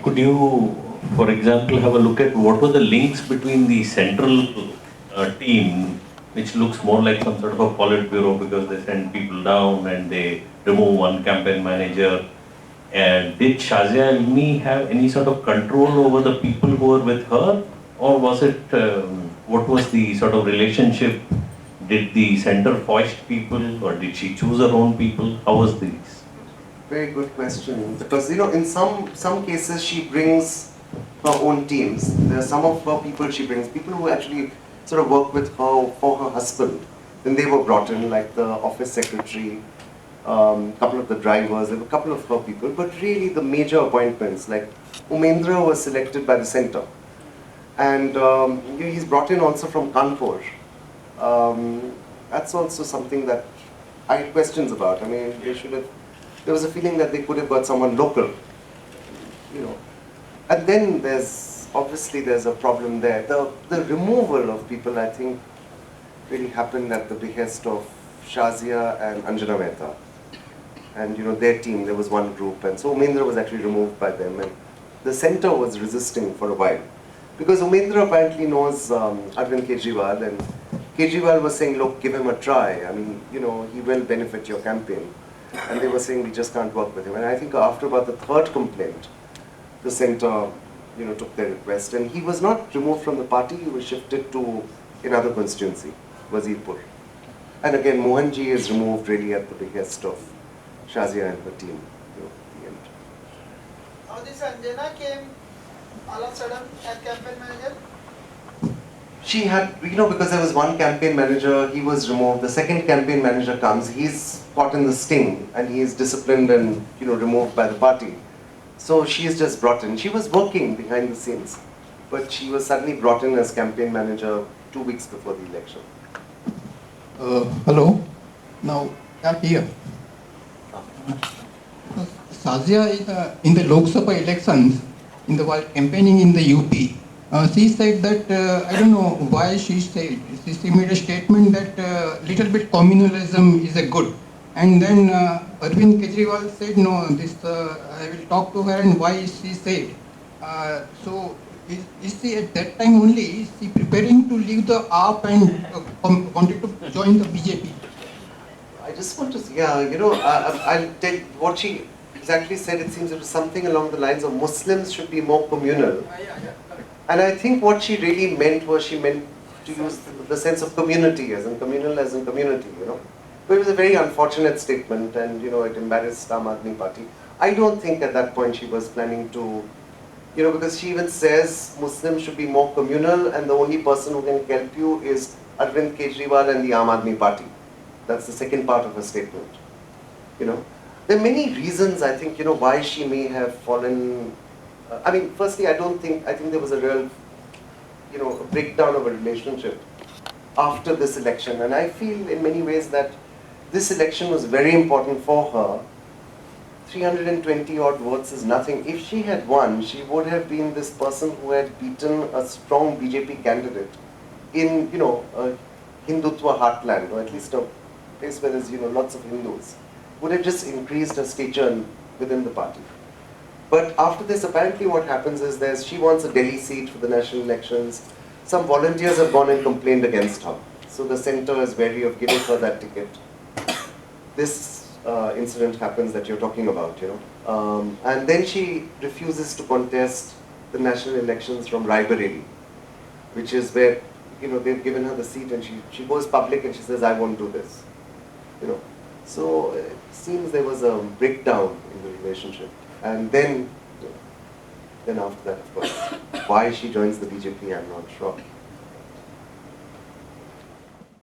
could you, for example, have a look at what were the links between the central team, which looks more like some sort of a Politburo because they send people down and they remove one campaign manager. And did Shazia Ilmi have any sort of control over the people who were with her? Or was it, what was the sort of relationship? Did the center foist people or did she choose her own people? How was this? Very good question, because in some cases she brings her own teams. There are some of her people she brings, people who actually sort of work with her for her husband. Then they were brought in, like the office secretary, couple of the drivers, there were a couple of her people, but really the major appointments, like Umendra was selected by the center. And he's brought in also from Kanpur. That's also something that I had questions about. I mean, they should have, there was a feeling that they could have got someone local, And then obviously there's a problem there. The removal of people, I think, really happened at the behest of Shazia and Anjana Mehta. And their team, there was one group, and so Umendra was actually removed by them, and the center was resisting for a while. Because Umendra apparently knows Arvind Kejriwal, and Kejriwal was saying, look, give him a try. I mean, he will benefit your campaign. And they were saying, we just can't work with him. And I think after about the third complaint, the center, took their request. And he was not removed from the party, he was shifted to another constituency, Wazirpur. And again, Mohanji is removed really at the behest of Shazia and her team, at the end. How this Anjana came all of a sudden as campaign manager? She had, because there was one campaign manager, he was removed. The second campaign manager comes, he's caught in the sting and he is disciplined and, removed by the party. So she is just brought in. She was working behind the scenes, but she was suddenly brought in as campaign manager 2 weeks before the election. Hello. Now, here. Shazia in the Lok Sabha elections, while campaigning in the UP, she said that, I don't know why she said, she made a statement that little bit communalism is a good. And then Arvind Kejriwal said, no, I will talk to her, and why she said. So is she at that time only, is she preparing to leave the AAP and wanted to join the BJP? I just want to, I'll tell what she exactly said. It seems it was something along the lines of Muslims should be more communal. And I think what she really meant was she meant to use the sense of community, as in community, But it was a very unfortunate statement, and it embarrassed Aam Aadmi Party. I don't think at that point she was planning to, because she even says Muslims should be more communal, and the only person who can help you is Arvind Kejriwal and the Aam Aadmi Party. That's the second part of her statement. There are many reasons, I think, why she may have fallen. I mean, firstly, I think there was a real, a breakdown of a relationship after this election. And I feel in many ways that this election was very important for her. 320 odd votes is nothing. If she had won, she would have been this person who had beaten a strong BJP candidate in, a Hindutva heartland, or at least a place where there's, lots of Hindus. Would have just increased her stature within the party. But after this, apparently what happens is she wants a Delhi seat for the national elections. Some volunteers have gone and complained against her. So the center is wary of giving her that ticket. This incident happens that you're talking about, and then she refuses to contest the national elections from Raebareli, which is where, they've given her the seat, and she goes public and she says, I won't do this, So it seems there was a breakdown in the relationship. And then after that, of course, why she joins the BJP, I'm not sure.